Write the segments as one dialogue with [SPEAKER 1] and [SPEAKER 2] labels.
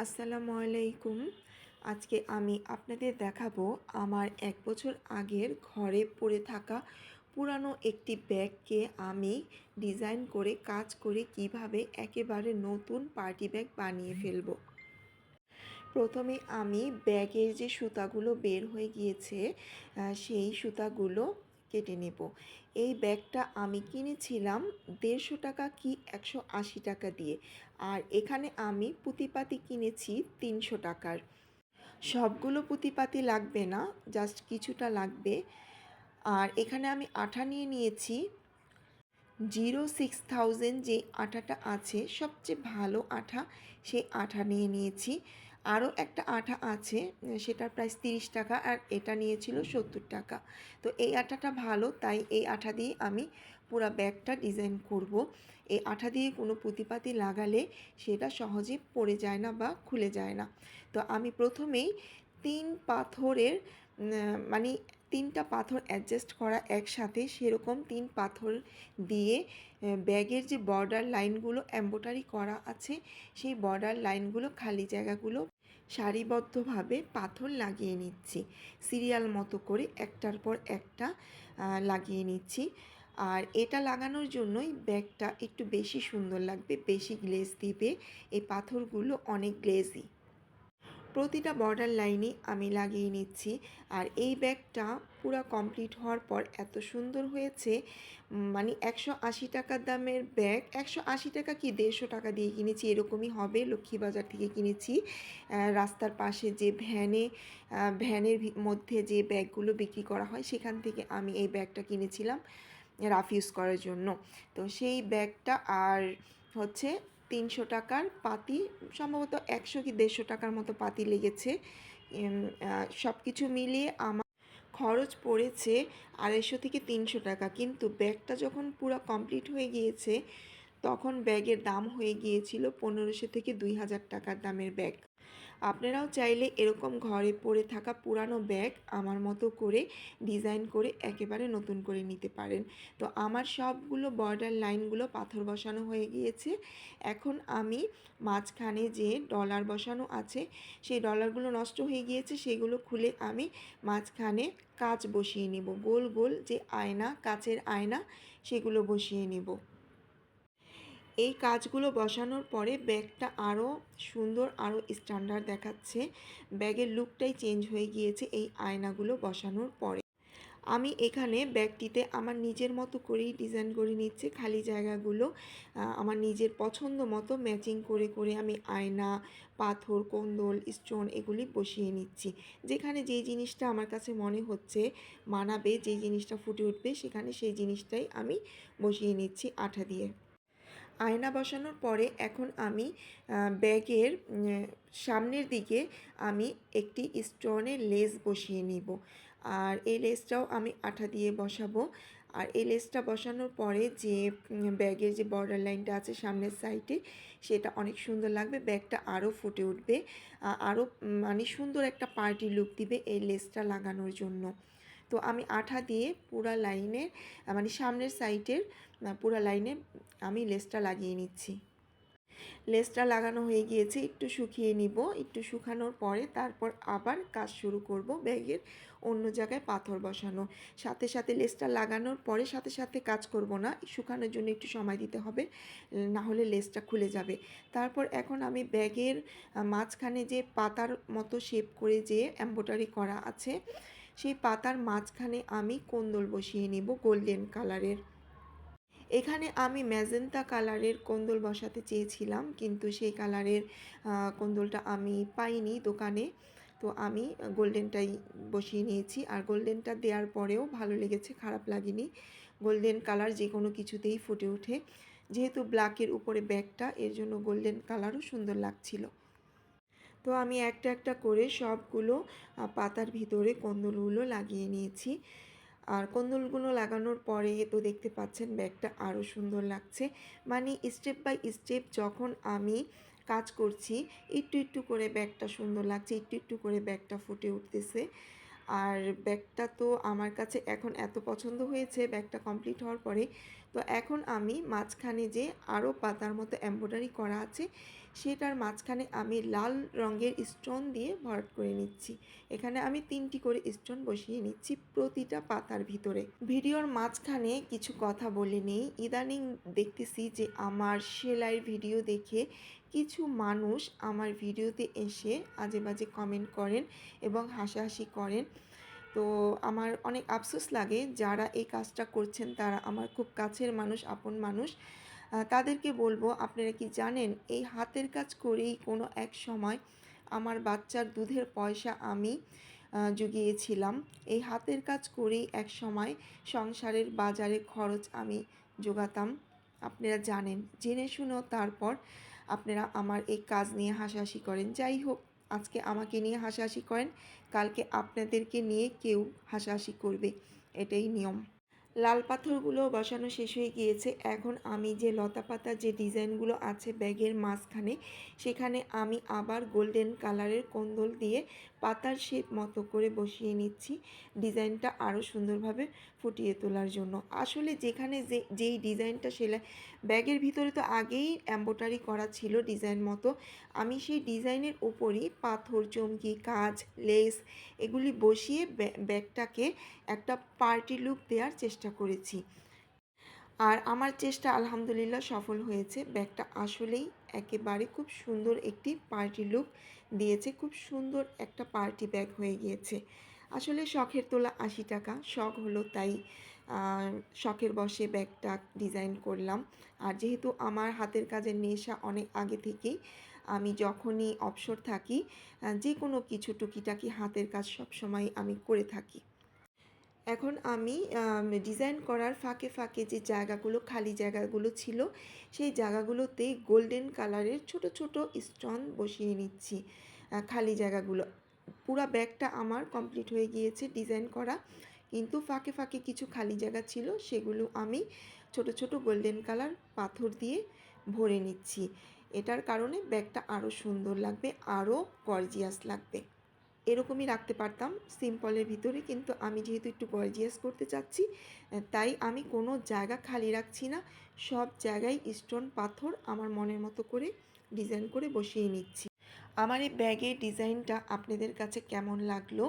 [SPEAKER 1] আসসালামু আলাইকুম। আজকে আমি আপনাদের দেখাবো আমার ১ বছর আগের ঘরে পড়ে থাকা পুরানো একটি ব্যাগকে আমি ডিজাইন করে কাজ করে কিভাবে একেবারে নতুন পার্টি ব্যাগ বানিয়ে ফেলবো। প্রথমে আমি ব্যাগের যে সুতাগুলো বের হয়ে গিয়েছে সেই সুতাগুলো কেটে নেব। এই ব্যাগটা আমি কিনেছিলাম ১৫০ টাকা কি ১৮০ টাকা দিয়ে, আর এখানে আমি পুঁতিপাতি কিনেছি ৩০০ টাকার। সবগুলো পুঁতিপাতি লাগবে না, জাস্ট কিছুটা লাগবে। আর এখানে আমি আঠা নিয়ে নিয়েছি 06000 যে আঠাটা আছে সবচেয়ে ভালো আঠা, সেই আঠা নিয়ে নিয়েছি। আরও একটা আঠা আছে, সেটার প্রাইস 30 টাকা, আর এটা নিয়েছিল 70 টাকা। তো এই আঠাটা ভালো, তাই এই আঠা দিয়ে আমি পুরো ব্যাগটা ডিজাইন করব। এই আঠা দিয়ে কোনো পুঁতিপাতি লাগালে সেটা সহজে পড়ে যায় না বা খুলে যায় না। তো আমি প্রথমেই 3 পাথরের মানে 3টা পাথর অ্যাডজাস্ট করা একসাথে সেরকম 3 পাথর দিয়ে ব্যাগের যে বর্ডার লাইনগুলো এমব্রয়ডারি করা আছে সেই বর্ডার লাইনগুলো খালি জায়গাগুলো সারিবদ্ধভাবে পাথর লাগিয়ে নিচ্ছি। সিরিয়াল মতো করে একটার পর একটা লাগিয়ে নিচ্ছি। আর এটা লাগানোর জন্যই ব্যাগটা একটু বেশি সুন্দর লাগবে, বেশি গ্লেজ দিবে। এই পাথরগুলো অনেক গ্লেজি। প্রতিটা বর্ডার লাইনে আমি লাগিয়ে নিচ্ছি। আর এই ব্যাগটা পুরো কমপ্লিট হওয়ার পর এত সুন্দর হয়েছে, মানে ১৮০ টাকার দামের ব্যাগ, ১৮০ টাকা কি ১৫০ টাকা দিয়ে কিনেছি এরকমই হবে, লক্ষ্মীবাজার থেকে কিনেছি। রাস্তার পাশে যে ভ্যানের মধ্যে যে ব্যাগগুলো বিক্রি করা হয় সেখান থেকে আমি এই ব্যাগটা কিনেছিলাম রাফ ইউজ করার জন্য। তো সেই ব্যাগটা আর হচ্ছে ৩০০ টাকার পাতি, সম্ভবত ১০০ কি ১৫০ টাকার মতো পাতি লেগেছে। সব কিছু মিলিয়ে আমার খরচ পড়েছে ২৫০ থেকে ৩০০ টাকা। কিন্তু ব্যাগটা যখন পুরো কমপ্লিট হয়ে গিয়েছে তখন ব্যাগের দাম হয়ে গিয়েছিল ১৫০০ থেকে ২০০০ টাকার দামের ব্যাগ। আপনারাও চাইলে এরকম ঘরে পড়ে থাকা পুরানো ব্যাগ আমার মতো করে ডিজাইন করে একেবারে নতুন করে নিতে পারেন। তো আমার সবগুলো বর্ডার লাইনগুলো পাথর বসানো হয়ে গিয়েছে। এখন আমি মাঝখানে যে ডলার বসানো আছে সেই ডলারগুলো নষ্ট হয়ে গিয়েছে, সেগুলো খুলে আমি মাঝখানে কাঁচ বসিয়ে নেব। গোল গোল যে আয়না, কাচের আয়না, সেগুলো বসিয়ে নেব। এই কাজগুলো বসানোর পরে ব্যাগটা আরও সুন্দর, আরও স্ট্যান্ডার্ড দেখাচ্ছে। ব্যাগের লুকটাই চেঞ্জ হয়ে গিয়েছে এই আয়নাগুলো বসানোর পরে। আমি এখানে ব্যাগটিতে আমার নিজের মতো করেই ডিজাইন করে নিচ্ছি। খালি জায়গাগুলো আমার নিজের পছন্দ মতো ম্যাচিং করে করে আমি আয়না, পাথর, কোন্দল, স্টোন এগুলি বসিয়ে নিচ্ছি। যেখানে যেই জিনিসটা আমার কাছে মনে হচ্ছে মানাবে, যেই জিনিসটা ফুটে উঠবে, সেখানে সেই জিনিসটাই আমি বসিয়ে নিচ্ছি আঠা দিয়ে। আয়না বসানোর পরে এখন আমি ব্যাগের সামনের দিকে আমি একটি স্টোনের লেস বসিয়ে নিব। আর এই লেসটাও আমি আঠা দিয়ে বসাবো। আর এই লেসটা বসানোর পরে যে ব্যাগের যে বর্ডার লাইনটা আছে সামনের সাইডে, সেটা অনেক সুন্দর লাগবে, ব্যাগটা আরও ফুটে উঠবে, আরও মানে সুন্দর একটা পার্টি লুক দিবে এই লেসটা লাগানোর জন্য। তো আমি আঠা দিয়ে পুরা লাইনে, মানে সামনের সাইডের পুরা লাইনে আমি লেসটা লাগিয়ে নিচ্ছি। লেসটা লাগানো হয়ে গিয়েছে, একটু শুকিয়ে নিব। একটু শুকানোর পরে তারপর আবার কাজ শুরু করব ব্যাগের অন্য জায়গায় পাথর বসানো। সাথে সাথে লেসটা লাগানোর পরে সাথে সাথে কাজ করব না, শুকানোর জন্য একটু সময় দিতে হবে, না হলে লেসটা খুলে যাবে। তারপর এখন আমি ব্যাগের মাঝখানে যে পাতার মতো শেপ করে যে এমব্রয়ডারি করা আছে সেই পাতার মাঝখানে আমি কোন্দল বসিয়ে নিব গোল্ডেন কালারের। এখানে আমি ম্যাজেন্টা কালারের কোন্দল বসাতে চেয়েছিলাম, কিন্তু সেই কালারের কোন্দলটা আমি পাইনি দোকানে। তো আমি গোল্ডেনটাই বসিয়ে নিয়েছি। আর গোল্ডেনটা দেওয়ার পরেও ভালো লেগেছে, খারাপ লাগেনি। গোল্ডেন কালার যে কোনো কিছুতেই ফুটে ওঠে। যেহেতু ব্ল্যাকের উপরে ব্যাগটা, এর জন্য গোল্ডেন কালারও সুন্দর লাগছিল। তো আমি একটা একটা করে সবগুলো পাতার ভিতরে কোন্দলগুলো লাগিয়ে নিয়েছি। আর কোন্দলগুলো লাগানোর পরে তো দেখতে পাচ্ছেন ব্যাগটা আরও সুন্দর লাগছে। মানে স্টেপ বাই স্টেপ যখন আমি কাজ করছি একটু একটু করে ব্যাগটা সুন্দর লাগছে, একটু একটু করে ব্যাগটা ফুটে উঠতেছে। আর ব্যাগটা তো আমার কাছে এখন এত পছন্দ হয়েছে ব্যাগটা কমপ্লিট হওয়ার পরে। তো এখন আমি মাঝখানে যে আরও পাতার মতো এমব্রয়ডারি করা আছে সেটার মাঝখানে আমি লাল রঙের স্টোন দিয়ে ভরাট করে নিচ্ছি। এখানে আমি 3টি করে স্টোন বসিয়ে নিচ্ছি প্রতিটা পাতার ভিতরে। ভিডিওর মাঝখানে কিছু কথা বলে নেই, ইদানিং দেখতেছি যে আমার সেলাইয়ের ভিডিও দেখে কিছু মানুষ আমার ভিডিওতে এসে আজে বাজে কমেন্ট করেন এবং হাসাহাসি করেন। তো আমার অনেক আফসোস লাগে, যারা এই কাজটা করছেন তারা আমার খুব কাছের মানুষ, আপন মানুষ। তাদেরকে বলবো, আপনারা কি জানেন এই হাতের কাজ করেই কোনো এক সময় আমার বাচ্চার দুধের পয়সা আমি জুগিয়েছিলাম। এই হাতের কাজ করেই এক সময় সংসারের বাজারে খরচ আমি জোগাতাম। আপনারা জানেন, জেনে শুনেও তারপর আপনারা আমার এই কাজ নিয়ে হাসাহাসি করেন। যাই হোক, আজকে আমাকে নিয়ে হাসাহাসি করেন, কালকে আপনাদেরকে নিয়ে কেউ হাসাহাসি করবে, এটাই নিয়ম। লাল পাথরগুলো বসানো শেষ হয়ে গিয়েছে। এখন আমি যে লতা পাতার যে ডিজাইনগুলো আছে ব্যাগের মাঝখানে, সেখানে আমি আবার গোল্ডেন কালারের কোন্দল দিয়ে পাতার শেপ মতো করে বসিয়ে নিচ্ছি, ডিজাইনটা আরও সুন্দরভাবে ফুটিয়ে তোলার জন্য। আসলে যেখানে যেই ডিজাইনটা সেলাই ব্যাগের ভিতরে তো আগেই এম্ব্রয়ডারি করা ছিল ডিজাইন মতো, আমি সেই ডিজাইনের উপরই পাথর, চমকি, কাজ, লেস এগুলি বসিয়ে ব্যাগটাকে একটা পার্টি লুক দেওয়ার চেষ্টা করেছি। আর আমার চেষ্টা আলহামদুলিল্লাহ সফল হয়েছে। ব্যাগটা আসলেই একেবারে খুব সুন্দর একটি পার্টি লুক দিয়েছে, খুব সুন্দর একটা পার্টি ব্যাগ হয়ে গিয়েছে। আসলে শখের তোলা 80 টাকা, শখ হলো তাই শখের বশে ব্যাগটা ডিজাইন করলাম। আর যেহেতু আমার হাতের কাজের নেশা অনেক আগে থেকেই, আমি যখনই অবসর থাকি যে কোনো কিছু টুকিটাকি হাতের কাজ সবসময় আমি করে থাকি। এখন আমি ডিজাইন করার ফাঁকে ফাঁকে যে জায়গাগুলো, খালি জায়গাগুলো ছিল, সেই জায়গাগুলোতে গোল্ডেন কালারের ছোট ছোট স্টোন বসিয়ে নিচ্ছি। খালি জায়গাগুলো, পুরা ব্যাগটা আমার কমপ্লিট হয়ে গিয়েছে ডিজাইন করা, কিন্তু ফাঁকে ফাঁকে কিছু খালি জায়গা ছিল, সেগুলো আমি ছোট ছোট গোল্ডেন কালার পাথর দিয়ে ভরে নিচ্ছি। এটার কারণে ব্যাগটা আরও সুন্দর লাগবে, আরও গর্জিয়াস লাগবে। এরকমই রাখতে পারতাম সিম্পলের ভিতরে, কিন্তু আমি যেহেতু একটু গর্জিয়াস করতে চাচ্ছি, তাই আমি কোনো জায়গা খালি রাখছি না, সব জায়গায় স্টোন পাথর আমার মনের মতো করে ডিজাইন করে বসিয়ে নিচ্ছি। আমার এই ব্যাগের ডিজাইনটা আপনাদের কাছে কেমন লাগলো?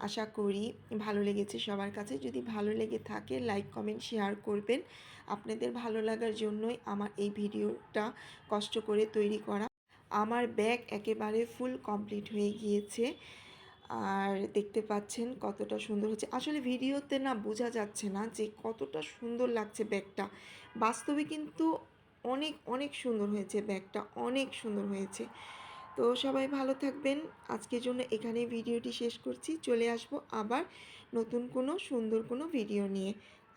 [SPEAKER 1] আশা করি ভালো লেগেছে সবার কাছে। যদি ভালো লেগে থাকে লাইক, কমেন্ট, শেয়ার করবেন। আপনাদের ভালো লাগার জন্যই আমার এই ভিডিওটা কষ্ট করে তৈরি করা। আমার ব্যাগ একেবারে ফুল কমপ্লিট হয়ে গিয়েছে, আর দেখতে পাচ্ছেন কতটা সুন্দর হচ্ছে। আসলে ভিডিওতে না বোঝা যাচ্ছে না যে কতটা সুন্দর লাগছে ব্যাগটা, বাস্তবে কিন্তু অনেক অনেক সুন্দর হয়েছে ব্যাগটা, অনেক সুন্দর হয়েছে। তো সবাই ভালো থাকবেন। আজকের জন্য এখানেই ভিডিওটি শেষ করছি। চলে আসবো আবার নতুন কোনো সুন্দর কোনো ভিডিও নিয়ে।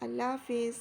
[SPEAKER 1] আল্লাহ হাফেজ।